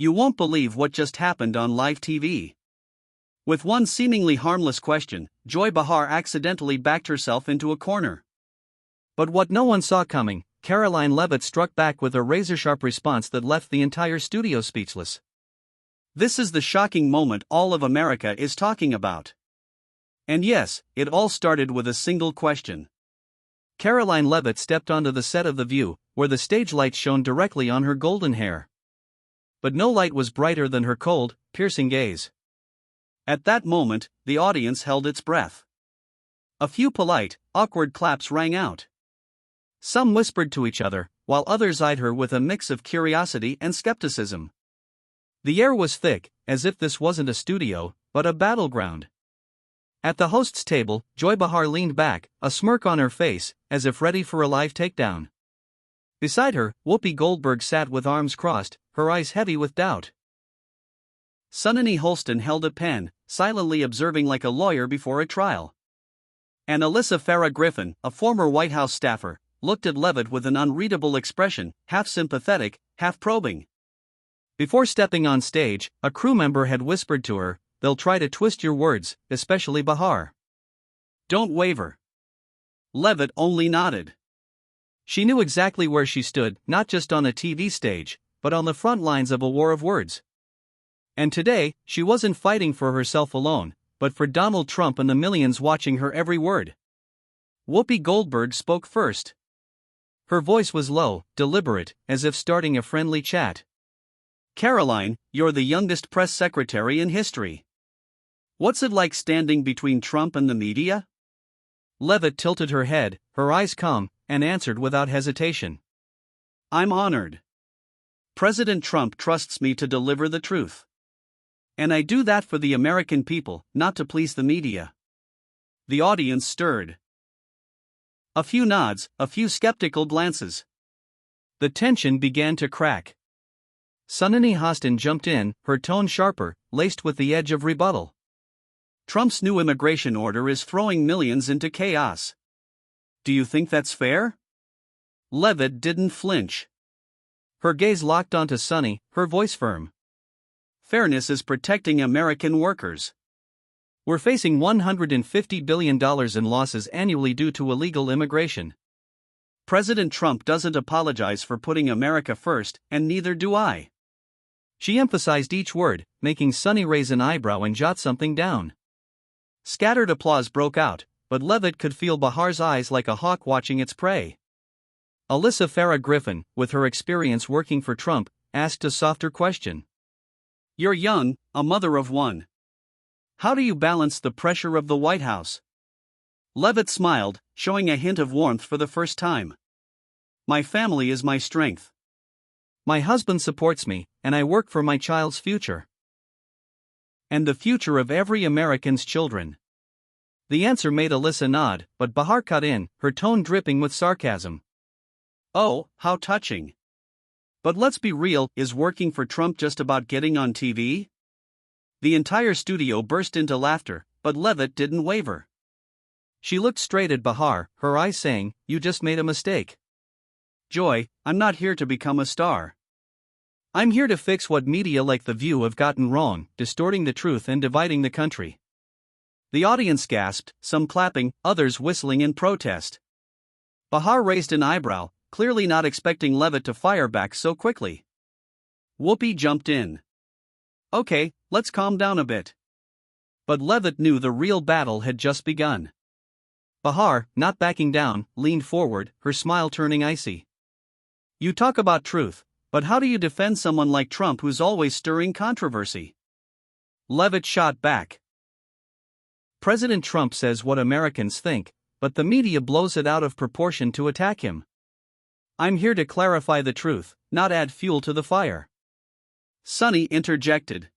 You won't believe what just happened on live TV. With one seemingly harmless question, Joy Behar accidentally backed herself into a corner. But what no one saw coming, Karoline Leavitt struck back with a razor-sharp response that left the entire studio speechless. This is the shocking moment all of America is talking about. And yes, it all started with a single question. Karoline Leavitt stepped onto the set of The View, where the stage lights shone directly on her golden hair. But no light was brighter than her cold, piercing gaze. At that moment, the audience held its breath. A few polite, awkward claps rang out. Some whispered to each other, while others eyed her with a mix of curiosity and skepticism. The air was thick, as if this wasn't a studio, but a battleground. At the host's table, Joy Behar leaned back, a smirk on her face, as if ready for a live takedown. Beside her, Whoopi Goldberg sat with arms crossed, her eyes heavy with doubt. Sunny Holston held a pen, silently observing like a lawyer before a trial. And Alyssa Farah Griffin, a former White House staffer, looked at Leavitt with an unreadable expression, half sympathetic, half probing. Before stepping on stage, a crew member had whispered to her, "They'll try to twist your words, especially Behar. Don't waver." Leavitt only nodded. She knew exactly where she stood, not just on a TV stage, but on the front lines of a war of words. And today, she wasn't fighting for herself alone, but for Donald Trump and the millions watching her every word. Whoopi Goldberg spoke first. Her voice was low, deliberate, as if starting a friendly chat. "Karoline, you're the youngest press secretary in history. What's it like standing between Trump and the media?" Leavitt tilted her head, her eyes calm, and answered without hesitation. "I'm honored. President Trump trusts me to deliver the truth. And I do that for the American people, not to please the media." The audience stirred. A few nods, a few skeptical glances. The tension began to crack. Sunny Holston jumped in, her tone sharper, laced with the edge of rebuttal. "Trump's new immigration order is throwing millions into chaos. Do you think that's fair?" Leavitt didn't flinch. Her gaze locked onto Sunny, her voice firm. "Fairness is protecting American workers. We're facing $150 billion in losses annually due to illegal immigration. President Trump doesn't apologize for putting America first, and neither do I." She emphasized each word, making Sunny raise an eyebrow and jot something down. Scattered applause broke out, but Leavitt could feel Behar's eyes like a hawk watching its prey. Alyssa Farah Griffin, with her experience working for Trump, asked a softer question. "You're young, a mother of one. How do you balance the pressure of the White House?" Leavitt smiled, showing a hint of warmth for the first time. "My family is my strength. My husband supports me, and I work for my child's future. And the future of every American's children." The answer made Alyssa nod, but Behar cut in, her tone dripping with sarcasm. "Oh, how touching. But let's be real, is working for Trump just about getting on TV?" The entire studio burst into laughter, but Leavitt didn't waver. She looked straight at Behar, her eyes saying, "You just made a mistake. Joy, I'm not here to become a star. I'm here to fix what media like The View have gotten wrong, distorting the truth and dividing the country." The audience gasped, some clapping, others whistling in protest. Behar raised an eyebrow, clearly not expecting Leavitt to fire back so quickly. Whoopi jumped in. "Okay, let's calm down a bit." But Leavitt knew the real battle had just begun. Behar, not backing down, leaned forward, her smile turning icy. "You talk about truth, but how do you defend someone like Trump who's always stirring controversy?" Leavitt shot back. "President Trump says what Americans think, but the media blows it out of proportion to attack him. I'm here to clarify the truth, not add fuel to the fire." Sunny interjected.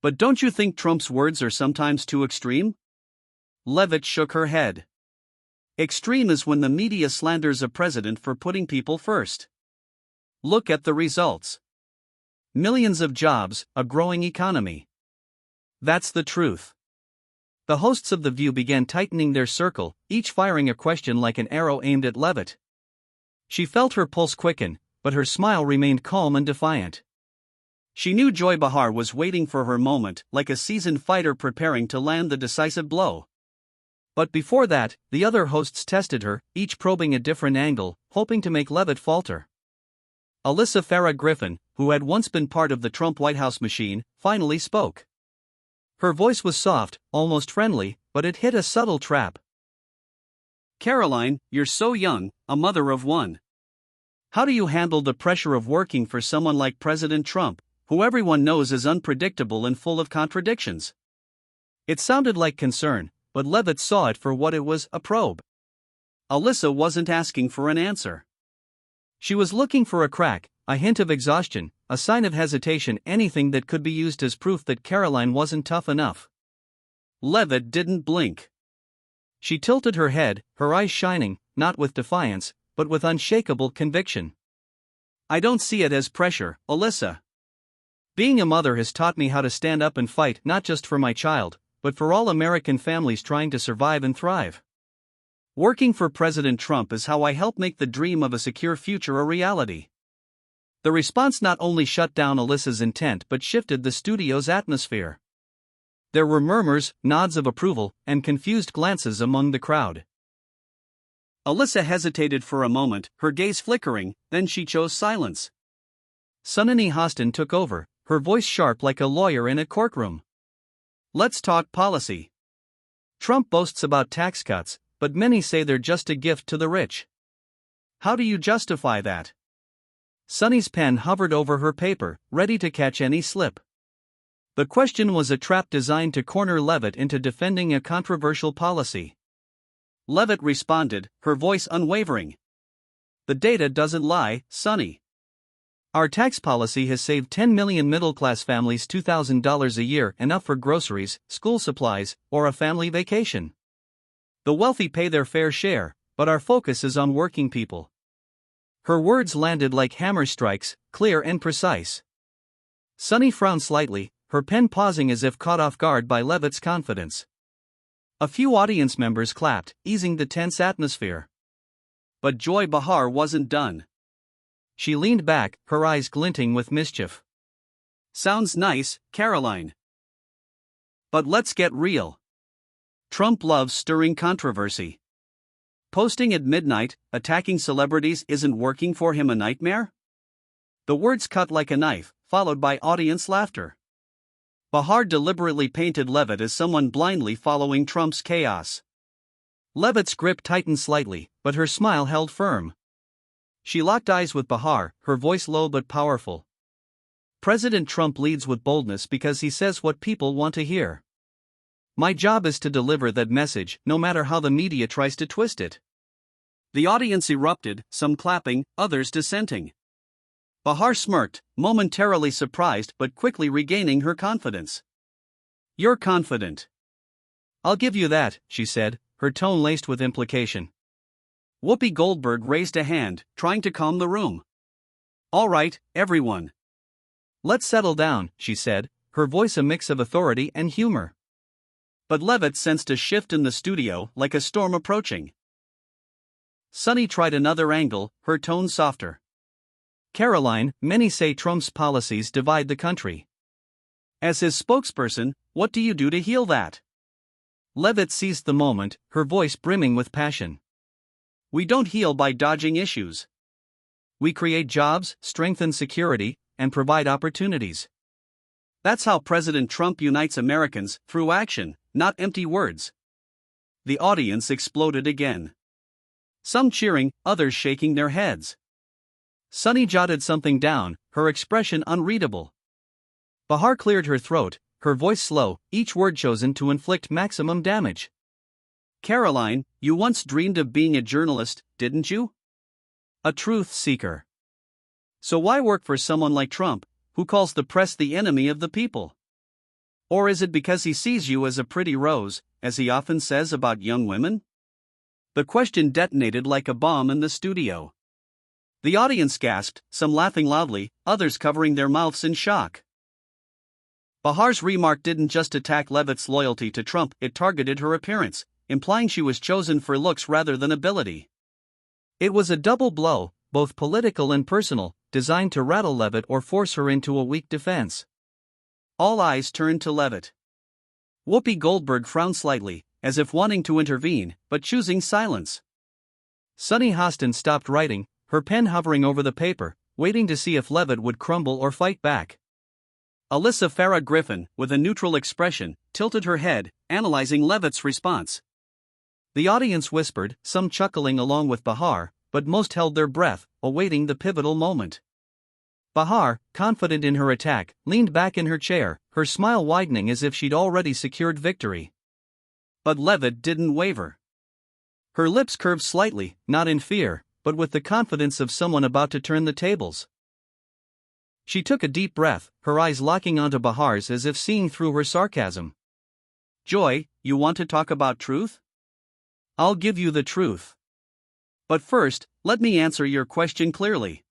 "But don't you think Trump's words are sometimes too extreme?" Leavitt shook her head. "Extreme is when the media slanders a president for putting people first. Look at the results. Millions of jobs, a growing economy. That's the truth." The hosts of The View began tightening their circle, each firing a question like an arrow aimed at Leavitt. She felt her pulse quicken, but her smile remained calm and defiant. She knew Joy Behar was waiting for her moment, like a seasoned fighter preparing to land the decisive blow. But before that, the other hosts tested her, each probing a different angle, hoping to make Leavitt falter. Alyssa Farah Griffin, who had once been part of the Trump White House machine, finally spoke. Her voice was soft, almost friendly, but it hit a subtle trap. Karoline, you're so young, a mother of one. How do you handle the pressure of working for someone like President Trump, who everyone knows is unpredictable and full of contradictions? It sounded like concern, but Leavitt saw it for what it was, a probe. Alyssa wasn't asking for an answer. She was looking for a crack, a hint of exhaustion, a sign of hesitation, anything that could be used as proof that Karoline wasn't tough enough. Leavitt didn't blink. She tilted her head, her eyes shining, not with defiance, but with unshakable conviction. I don't see it as pressure, Alyssa. Being a mother has taught me how to stand up and fight not just for my child, but for all American families trying to survive and thrive. Working for President Trump is how I help make the dream of a secure future a reality. The response not only shut down Alyssa's intent but shifted the studio's atmosphere. There were murmurs, nods of approval, and confused glances among the crowd. Alyssa hesitated for a moment, her gaze flickering, then she chose silence. Sunany Hostin took over, her voice sharp like a lawyer in a courtroom. Let's talk policy. Trump boasts about tax cuts, but many say they're just a gift to the rich. How do you justify that? Sunny's pen hovered over her paper, ready to catch any slip. The question was a trap designed to corner Leavitt into defending a controversial policy. Leavitt responded, her voice unwavering. The data doesn't lie, Sunny. Our tax policy has saved 10 million middle-class families $2,000 a year, enough for groceries, school supplies, or a family vacation. The wealthy pay their fair share, but our focus is on working people. Her words landed like hammer strikes, clear and precise. Sunny frowned slightly, her pen pausing as if caught off guard by Leavitt's confidence. A few audience members clapped, easing the tense atmosphere. But Joy Behar wasn't done. She leaned back, her eyes glinting with mischief. Sounds nice, Karoline. But let's get real. Trump loves stirring controversy. Posting at midnight, attacking celebrities isn't working for him a nightmare? The words cut like a knife, followed by audience laughter. Behar deliberately painted Leavitt as someone blindly following Trump's chaos. Leavitt's grip tightened slightly, but her smile held firm. She locked eyes with Behar, her voice low but powerful. President Trump leads with boldness because he says what people want to hear. My job is to deliver that message, no matter how the media tries to twist it. The audience erupted, some clapping, others dissenting. Behar smirked, momentarily surprised but quickly regaining her confidence. You're confident. I'll give you that, she said, her tone laced with implication. Whoopi Goldberg raised a hand, trying to calm the room. All right, everyone. Let's settle down, she said, her voice a mix of authority and humor. But Leavitt sensed a shift in the studio, like a storm approaching. Sunny tried another angle, her tone softer. Karoline, many say Trump's policies divide the country. As his spokesperson, what do you do to heal that? Leavitt seized the moment, her voice brimming with passion. We don't heal by dodging issues. We create jobs, strengthen security, and provide opportunities. That's how President Trump unites Americans, through action, not empty words. The audience exploded again. Some cheering, others shaking their heads. Sunny jotted something down, her expression unreadable. Behar cleared her throat, her voice slow, each word chosen to inflict maximum damage. Karoline, you once dreamed of being a journalist, didn't you? A truth seeker. So why work for someone like Trump, who calls the press the enemy of the people? Or is it because he sees you as a pretty rose, as he often says about young women? The question detonated like a bomb in the studio. The audience gasped, some laughing loudly, others covering their mouths in shock. Behar's remark didn't just attack Leavitt's loyalty to Trump, it targeted her appearance, implying she was chosen for looks rather than ability. It was a double blow, both political and personal, designed to rattle Leavitt or force her into a weak defense. All eyes turned to Leavitt. Whoopi Goldberg frowned slightly, as if wanting to intervene, but choosing silence. Sunny Hostin stopped writing, her pen hovering over the paper, waiting to see if Leavitt would crumble or fight back. Alyssa Farah Griffin, with a neutral expression, tilted her head, analyzing Leavitt's response. The audience whispered, some chuckling along with Behar, but most held their breath, awaiting the pivotal moment. Behar, confident in her attack, leaned back in her chair, her smile widening as if she'd already secured victory. But Leavitt didn't waver. Her lips curved slightly, not in fear, but with the confidence of someone about to turn the tables. She took a deep breath, her eyes locking onto Behar's as if seeing through her sarcasm. Joy, you want to talk about truth? I'll give you the truth. But first, let me answer your question clearly.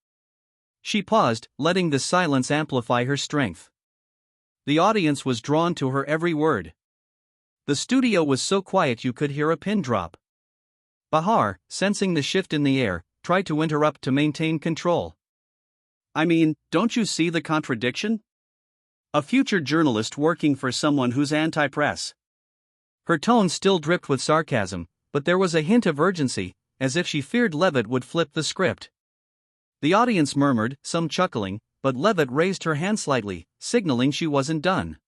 She paused, letting the silence amplify her strength. The audience was drawn to her every word. The studio was so quiet you could hear a pin drop. Behar, sensing the shift in the air, tried to interrupt to maintain control. I mean, don't you see the contradiction? A future journalist working for someone who's anti-press. Her tone still dripped with sarcasm, but there was a hint of urgency, as if she feared Leavitt would flip the script. The audience murmured, some chuckling, but Leavitt raised her hand slightly, signaling she wasn't done.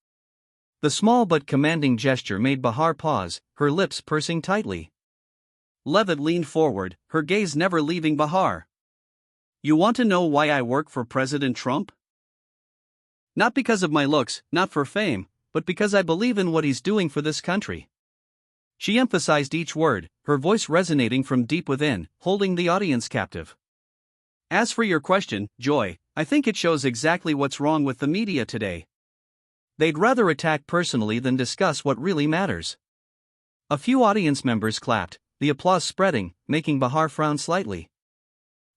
The small but commanding gesture made Behar pause, her lips pursing tightly. Leavitt leaned forward, her gaze never leaving Behar. You want to know why I work for President Trump? Not because of my looks, not for fame, but because I believe in what he's doing for this country. She emphasized each word, her voice resonating from deep within, holding the audience captive. As for your question, Joy, I think it shows exactly what's wrong with the media today. They'd rather attack personally than discuss what really matters. A few audience members clapped, the applause spreading, making Behar frown slightly.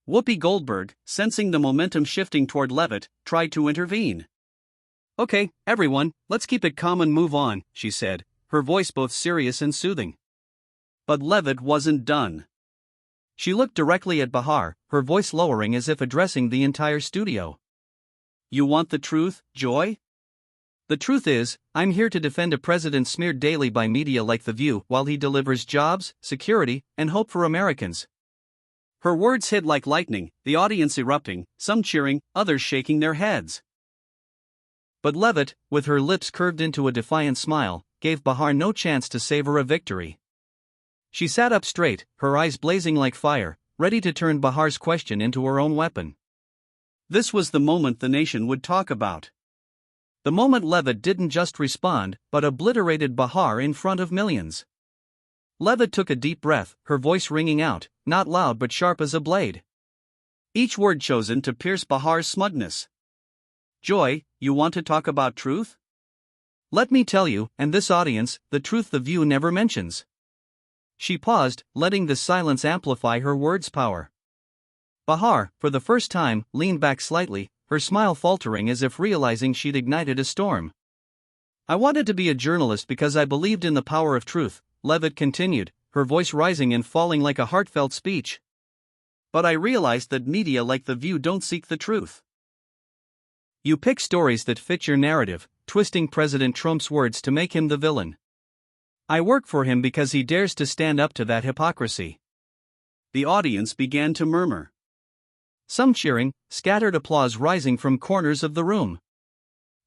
Whoopi Goldberg, sensing the momentum shifting toward Leavitt, tried to intervene. Okay, everyone, let's keep it calm and move on, she said, her voice both serious and soothing. But Leavitt wasn't done. She looked directly at Behar, her voice lowering as if addressing the entire studio. You want the truth, Joy? The truth is, I'm here to defend a president smeared daily by media like The View while he delivers jobs, security, and hope for Americans. Her words hit like lightning, the audience erupting, some cheering, others shaking their heads. But Leavitt, with her lips curved into a defiant smile, gave Behar no chance to savor a victory. She sat up straight, her eyes blazing like fire, ready to turn Behar's question into her own weapon. This was the moment the nation would talk about. The moment Leavitt didn't just respond, but obliterated Behar in front of millions. Leavitt took a deep breath, her voice ringing out, not loud but sharp as a blade. Each word chosen to pierce Behar's smugness. Joy, you want to talk about truth? Let me tell you, and this audience, the truth The View never mentions. She paused, letting the silence amplify her words' power. Behar, for the first time, leaned back slightly, her smile faltering as if realizing she'd ignited a storm. I wanted to be a journalist because I believed in the power of truth, Leavitt continued, her voice rising and falling like a heartfelt speech. But I realized that media like The View don't seek the truth. You pick stories that fit your narrative, twisting President Trump's words to make him the villain. I work for him because he dares to stand up to that hypocrisy. The audience began to murmur. Some cheering, scattered applause rising from corners of the room.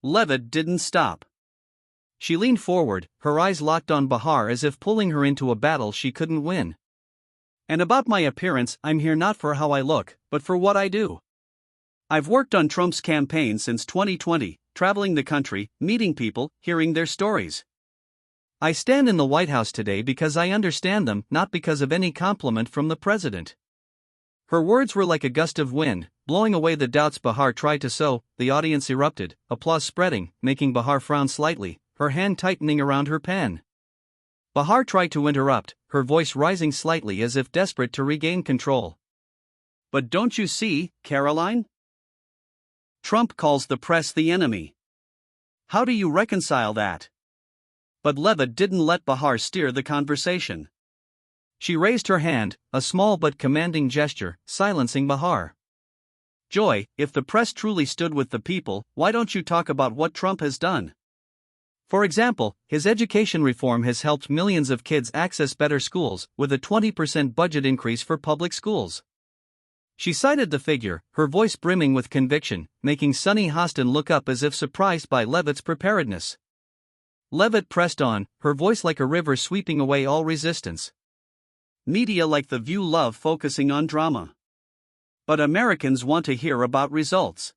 Leavitt didn't stop. She leaned forward, her eyes locked on Behar as if pulling her into a battle she couldn't win. And about my appearance, I'm here not for how I look, but for what I do. I've worked on Trump's campaign since 2020, traveling the country, meeting people, hearing their stories. I stand in the White House today because I understand them, not because of any compliment from the president. Her words were like a gust of wind, blowing away the doubts Behar tried to sow. The audience erupted, applause spreading, making Behar frown slightly, her hand tightening around her pen. Behar tried to interrupt, her voice rising slightly as if desperate to regain control. But don't you see, Karoline? Trump calls the press the enemy. How do you reconcile that? But Leavitt didn't let Behar steer the conversation. She raised her hand, a small but commanding gesture, silencing Behar. Joy, if the press truly stood with the people, why don't you talk about what Trump has done? For example, his education reform has helped millions of kids access better schools, with a 20% budget increase for public schools. She cited the figure, her voice brimming with conviction, making Sunny Hostin look up as if surprised by Leavitt's preparedness. Leavitt pressed on, her voice like a river sweeping away all resistance. Media like The View love focusing on drama. But Americans want to hear about results.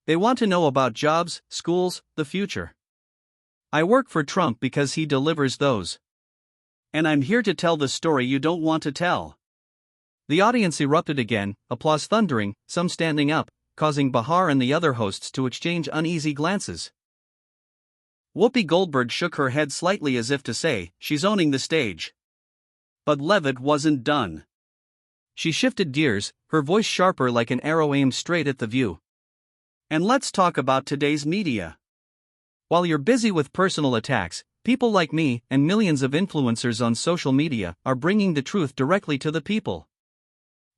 They want to know about jobs, schools, the future. I work for Trump because he delivers those. And I'm here to tell the story you don't want to tell. The audience erupted again, applause thundering, some standing up, causing Behar and the other hosts to exchange uneasy glances. Whoopi Goldberg shook her head slightly as if to say, she's owning the stage. But Leavitt wasn't done. She shifted gears, her voice sharper like an arrow aimed straight at The View. And let's talk about today's media. While you're busy with personal attacks, people like me and millions of influencers on social media are bringing the truth directly to the people.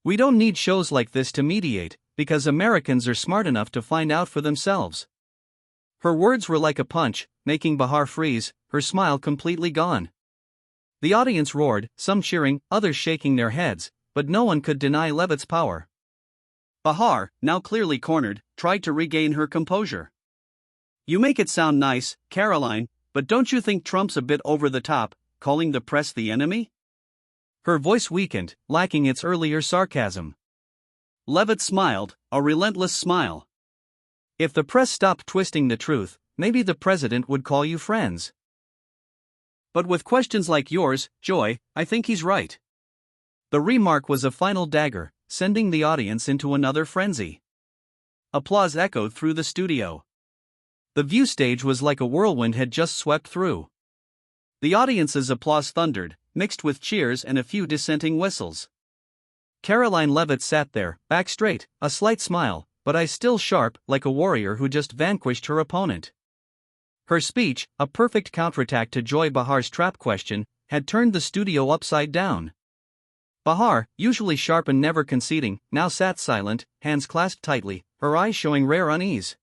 We don't need shows like this to mediate, because Americans are smart enough to find out for themselves. Her words were like a punch, making Behar freeze, her smile completely gone. The audience roared, some cheering, others shaking their heads, but no one could deny Leavitt's power. Behar, now clearly cornered, tried to regain her composure. You make it sound nice, Karoline, but don't you think Trump's a bit over the top, calling the press the enemy? Her voice weakened, lacking its earlier sarcasm. Leavitt smiled, a relentless smile. If the press stopped twisting the truth, maybe the president would call you friends. But with questions like yours, Joy, I think he's right. The remark was a final dagger, sending the audience into another frenzy. Applause echoed through the studio. The View stage was like a whirlwind had just swept through. The audience's applause thundered, mixed with cheers and a few dissenting whistles. Karoline Leavitt sat there, back straight, a slight smile, but eyes still sharp, like a warrior who just vanquished her opponent. Her speech, a perfect counterattack to Joy Behar's trap question, had turned the studio upside down. Behar, usually sharp and never conceding, now sat silent, hands clasped tightly, her eyes showing rare unease.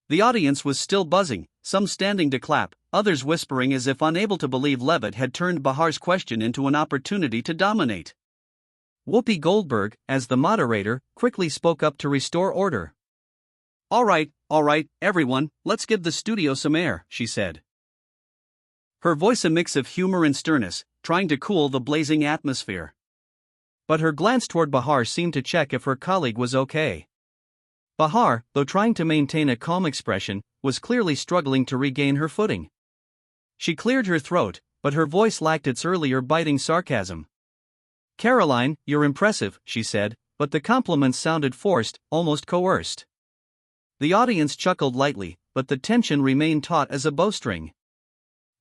The audience was still buzzing, some standing to clap, others whispering as if unable to believe Leavitt had turned Behar's question into an opportunity to dominate. Whoopi Goldberg, as the moderator, quickly spoke up to restore order. All right, everyone, let's give the studio some air, she said. Her voice a mix of humor and sternness, trying to cool the blazing atmosphere. But her glance toward Behar seemed to check if her colleague was okay. Behar, though trying to maintain a calm expression, was clearly struggling to regain her footing. She cleared her throat, but her voice lacked its earlier biting sarcasm. Karoline, you're impressive, she said, but the compliments sounded forced, almost coerced. The audience chuckled lightly, but the tension remained taut as a bowstring.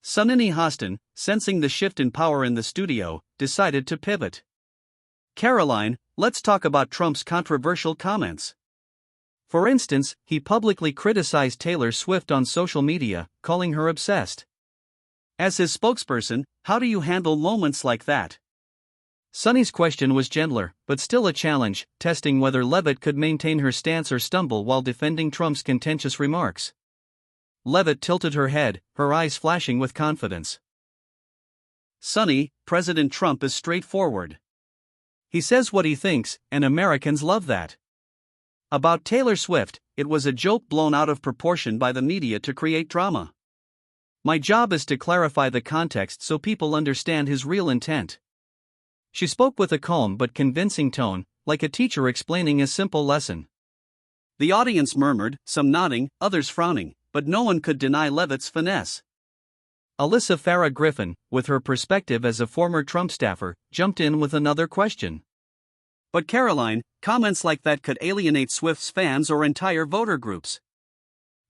Sunny Hostin, sensing the shift in power in the studio, decided to pivot. Karoline, let's talk about Trump's controversial comments. For instance, he publicly criticized Taylor Swift on social media, calling her obsessed. As his spokesperson, how do you handle moments like that? Sunny's question was gentler, but still a challenge, testing whether Leavitt could maintain her stance or stumble while defending Trump's contentious remarks. Leavitt tilted her head, her eyes flashing with confidence. Sunny, President Trump is straightforward. He says what he thinks, and Americans love that. About Taylor Swift, it was a joke blown out of proportion by the media to create drama. My job is to clarify the context so people understand his real intent. She spoke with a calm but convincing tone, like a teacher explaining a simple lesson. The audience murmured, some nodding, others frowning, but no one could deny Leavitt's finesse. Alyssa Farah Griffin, with her perspective as a former Trump staffer, jumped in with another question. But Karoline, comments like that could alienate Swift's fans or entire voter groups.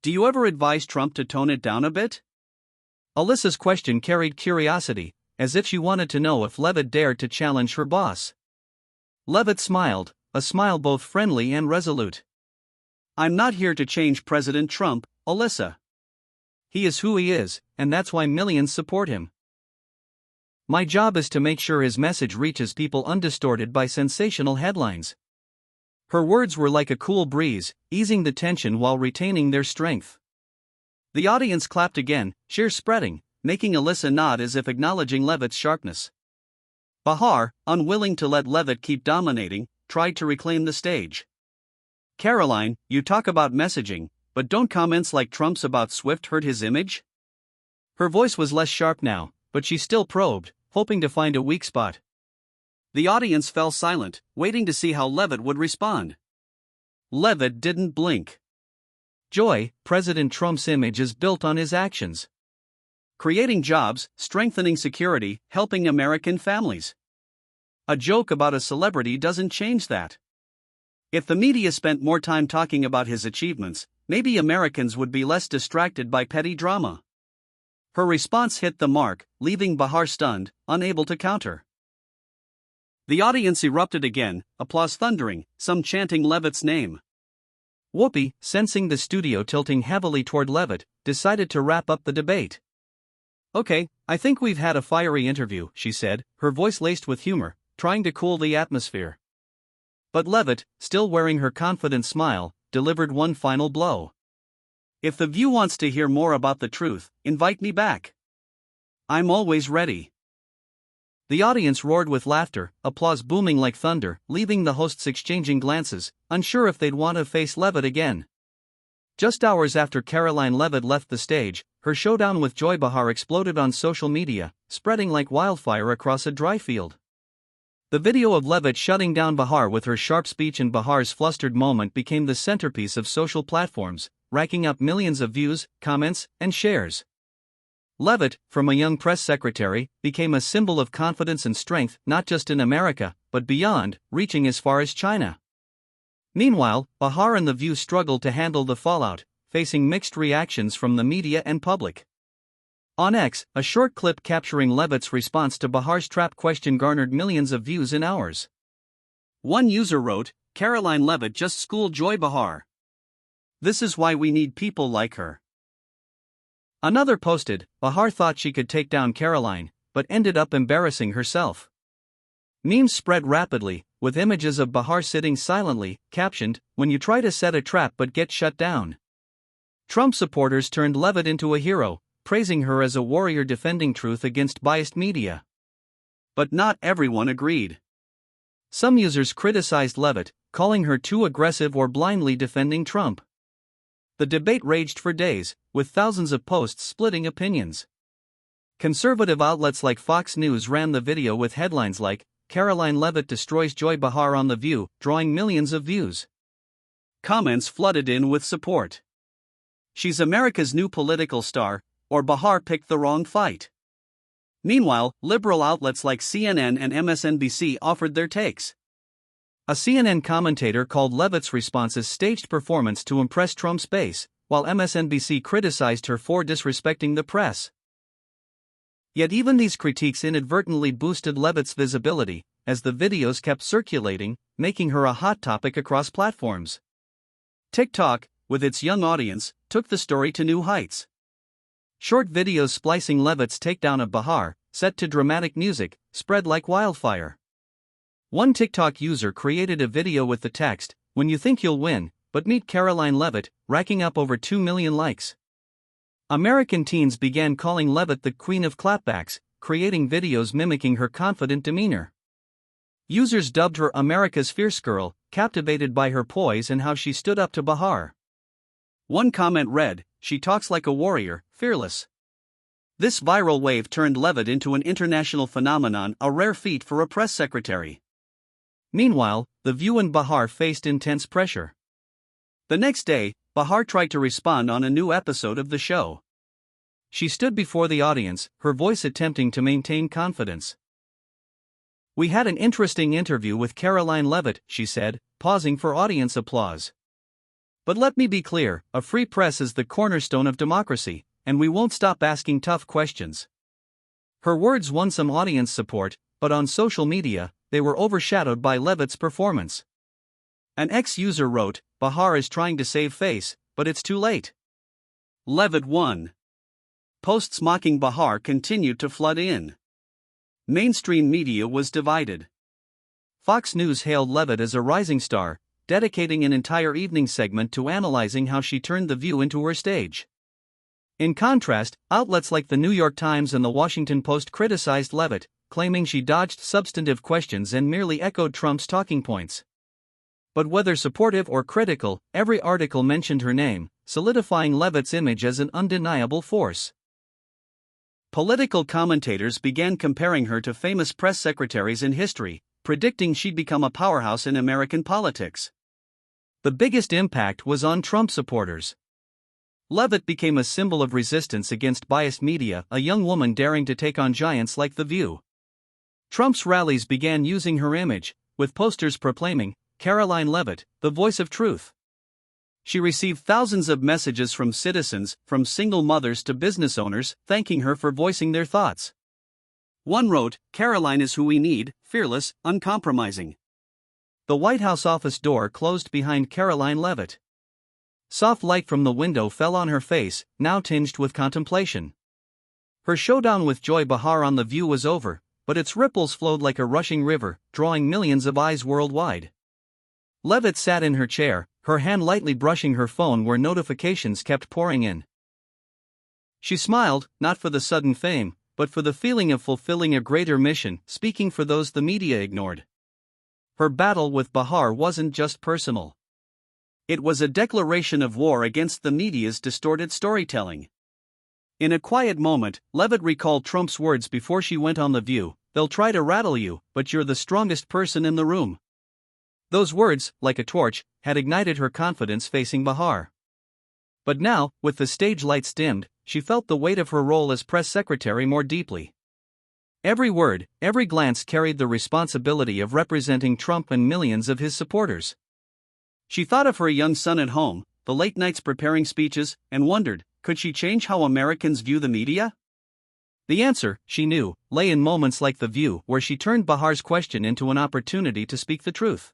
Do you ever advise Trump to tone it down a bit? Alyssa's question carried curiosity, as if she wanted to know if Leavitt dared to challenge her boss. Leavitt smiled, a smile both friendly and resolute. I'm not here to change President Trump, Alyssa. He is who he is, and that's why millions support him. My job is to make sure his message reaches people undistorted by sensational headlines. Her words were like a cool breeze, easing the tension while retaining their strength. The audience clapped again, cheers spreading, making Alyssa nod as if acknowledging Leavitt's sharpness. Behar, unwilling to let Leavitt keep dominating, tried to reclaim the stage. Karoline, you talk about messaging, but don't comments like Trump's about Swift hurt his image? Her voice was less sharp now, but she still probed, hoping to find a weak spot. The audience fell silent, waiting to see how Leavitt would respond. Leavitt didn't blink. Joy, President Trump's image is built on his actions. Creating jobs, strengthening security, helping American families. A joke about a celebrity doesn't change that. If the media spent more time talking about his achievements, maybe Americans would be less distracted by petty drama. Her response hit the mark, leaving Behar stunned, unable to counter. The audience erupted again, applause thundering, some chanting Leavitt's name. Whoopi, sensing the studio tilting heavily toward Leavitt, decided to wrap up the debate. Okay, I think we've had a fiery interview, she said, her voice laced with humor, trying to cool the atmosphere. But Leavitt, still wearing her confident smile, delivered one final blow. If the View wants to hear more about the truth, invite me back. I'm always ready. The audience roared with laughter, applause booming like thunder, leaving the hosts exchanging glances, unsure if they'd want to face Leavitt again. Just hours after Karoline Leavitt left the stage, her showdown with Joy Behar exploded on social media, spreading like wildfire across a dry field. The video of Leavitt shutting down Behar with her sharp speech and Behar's flustered moment became the centerpiece of social platforms, racking up millions of views, comments, and shares. Leavitt, from a young press secretary, became a symbol of confidence and strength not just in America, but beyond, reaching as far as China. Meanwhile, Behar and The View struggled to handle the fallout, facing mixed reactions from the media and public. On X, a short clip capturing Leavitt's response to Behar's trap question garnered millions of views in hours. One user wrote, "Karoline Leavitt just schooled Joy Behar. This is why we need people like her." Another posted, "Behar thought she could take down Karoline, but ended up embarrassing herself." Memes spread rapidly, with images of Behar sitting silently, captioned, "When you try to set a trap but get shut down." Trump supporters turned Leavitt into a hero, praising her as a warrior defending truth against biased media. But not everyone agreed. Some users criticized Leavitt, calling her too aggressive or blindly defending Trump. The debate raged for days, with thousands of posts splitting opinions. Conservative outlets like Fox News ran the video with headlines like, "Karoline Leavitt destroys Joy Behar on The View," drawing millions of views. Comments flooded in with support. "She's America's new political star," or "Behar picked the wrong fight." Meanwhile, liberal outlets like CNN and MSNBC offered their takes. A CNN commentator called Leavitt's responses staged performance to impress Trump's base, while MSNBC criticized her for disrespecting the press. Yet even these critiques inadvertently boosted Leavitt's visibility, as the videos kept circulating, making her a hot topic across platforms. TikTok, with its young audience, took the story to new heights. Short videos splicing Leavitt's takedown of Behar, set to dramatic music, spread like wildfire. One TikTok user created a video with the text, "When you think you'll win, but meet Karoline Leavitt," racking up over 2 million likes. American teens began calling Leavitt the Queen of Clapbacks, creating videos mimicking her confident demeanor. Users dubbed her America's Fierce Girl, captivated by her poise and how she stood up to Behar. One comment read, "She talks like a warrior, fearless." This viral wave turned Leavitt into an international phenomenon, a rare feat for a press secretary. Meanwhile, The View and Behar faced intense pressure. The next day, Behar tried to respond on a new episode of the show. She stood before the audience, her voice attempting to maintain confidence. "We had an interesting interview with Karoline Leavitt," she said, pausing for audience applause. "But let me be clear, a free press is the cornerstone of democracy, and we won't stop asking tough questions." Her words won some audience support, but on social media, they were overshadowed by Leavitt's performance. An ex-user wrote, "Behar is trying to save face, but it's too late." Leavitt won. Posts mocking Behar continued to flood in. Mainstream media was divided. Fox News hailed Leavitt as a rising star, dedicating an entire evening segment to analyzing how she turned The View into her stage. In contrast, outlets like the New York Times and the Washington Post criticized Leavitt, claiming she dodged substantive questions and merely echoed Trump's talking points. But whether supportive or critical, every article mentioned her name, solidifying Leavitt's image as an undeniable force. Political commentators began comparing her to famous press secretaries in history, predicting she'd become a powerhouse in American politics. The biggest impact was on Trump supporters. Leavitt became a symbol of resistance against biased media, a young woman daring to take on giants like The View. Trump's rallies began using her image, with posters proclaiming, "Karoline Leavitt, the voice of truth." She received thousands of messages from citizens, from single mothers to business owners, thanking her for voicing their thoughts. One wrote, "Karoline is who we need, fearless, uncompromising." The White House office door closed behind Karoline Leavitt. Soft light from the window fell on her face, now tinged with contemplation. Her showdown with Joy Behar on The View was over, but its ripples flowed like a rushing river, drawing millions of eyes worldwide. Leavitt sat in her chair, her hand lightly brushing her phone where notifications kept pouring in. She smiled, not for the sudden fame, but for the feeling of fulfilling a greater mission, speaking for those the media ignored. Her battle with Behar wasn't just personal. It was a declaration of war against the media's distorted storytelling. In a quiet moment, Leavitt recalled Trump's words before she went on The View, "They'll try to rattle you, but you're the strongest person in the room." Those words, like a torch, had ignited her confidence facing Behar. But now, with the stage lights dimmed, she felt the weight of her role as press secretary more deeply. Every word, every glance carried the responsibility of representing Trump and millions of his supporters. She thought of her young son at home, the late nights preparing speeches, and wondered, could she change how Americans view the media? The answer, she knew, lay in moments like The View, where she turned Behar's question into an opportunity to speak the truth.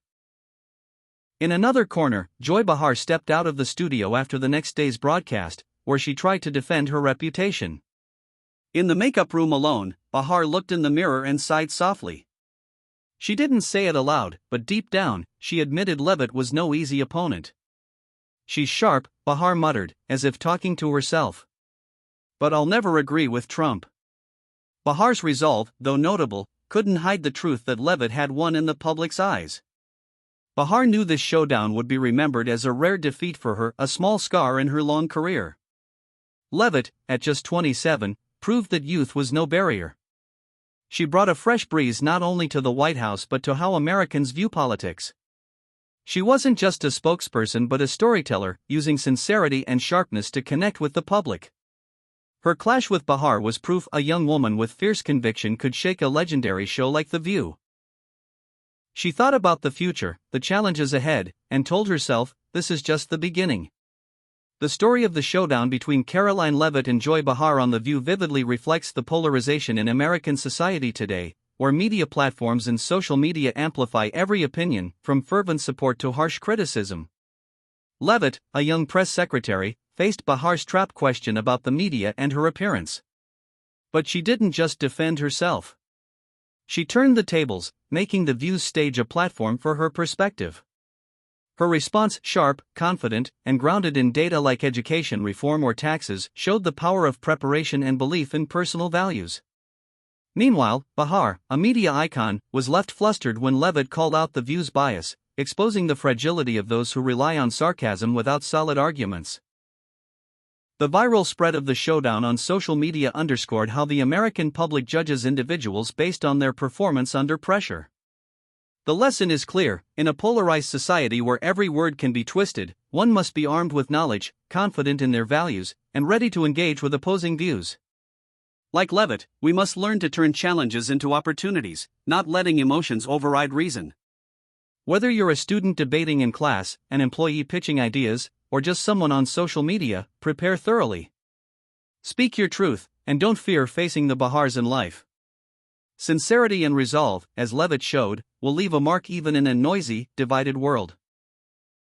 In another corner, Joy Behar stepped out of the studio after the next day's broadcast, where she tried to defend her reputation. In the makeup room alone, Behar looked in the mirror and sighed softly. She didn't say it aloud, but deep down, she admitted Leavitt was no easy opponent. "She's sharp," Behar muttered, as if talking to herself. "But I'll never agree with Trump." Behar's resolve, though notable, couldn't hide the truth that Leavitt had won in the public's eyes. Behar knew this showdown would be remembered as a rare defeat for her, a small scar in her long career. Leavitt, at just 27, proved that youth was no barrier. She brought a fresh breeze not only to the White House but to how Americans view politics. She wasn't just a spokesperson but a storyteller, using sincerity and sharpness to connect with the public. Her clash with Behar was proof a young woman with fierce conviction could shake a legendary show like The View. She thought about the future, the challenges ahead, and told herself, this is just the beginning. The story of the showdown between Karoline Leavitt and Joy Behar on The View vividly reflects the polarization in American society today, where media platforms and social media amplify every opinion, from fervent support to harsh criticism. Leavitt, a young press secretary, faced Behar's trap question about the media and her appearance. But she didn't just defend herself. She turned the tables, making The View's stage a platform for her perspective. Her response, sharp, confident, and grounded in data like education reform or taxes, showed the power of preparation and belief in personal values. Meanwhile, Behar, a media icon, was left flustered when Leavitt called out The View's bias, exposing the fragility of those who rely on sarcasm without solid arguments. The viral spread of the showdown on social media underscored how the American public judges individuals based on their performance under pressure. The lesson is clear: in a polarized society where every word can be twisted, one must be armed with knowledge, confident in their values, and ready to engage with opposing views. Like Leavitt, we must learn to turn challenges into opportunities, not letting emotions override reason. Whether you're a student debating in class, an employee pitching ideas, or just someone on social media, prepare thoroughly. Speak your truth, and don't fear facing the Behars in life. Sincerity and resolve, as Leavitt showed, will leave a mark even in a noisy, divided world.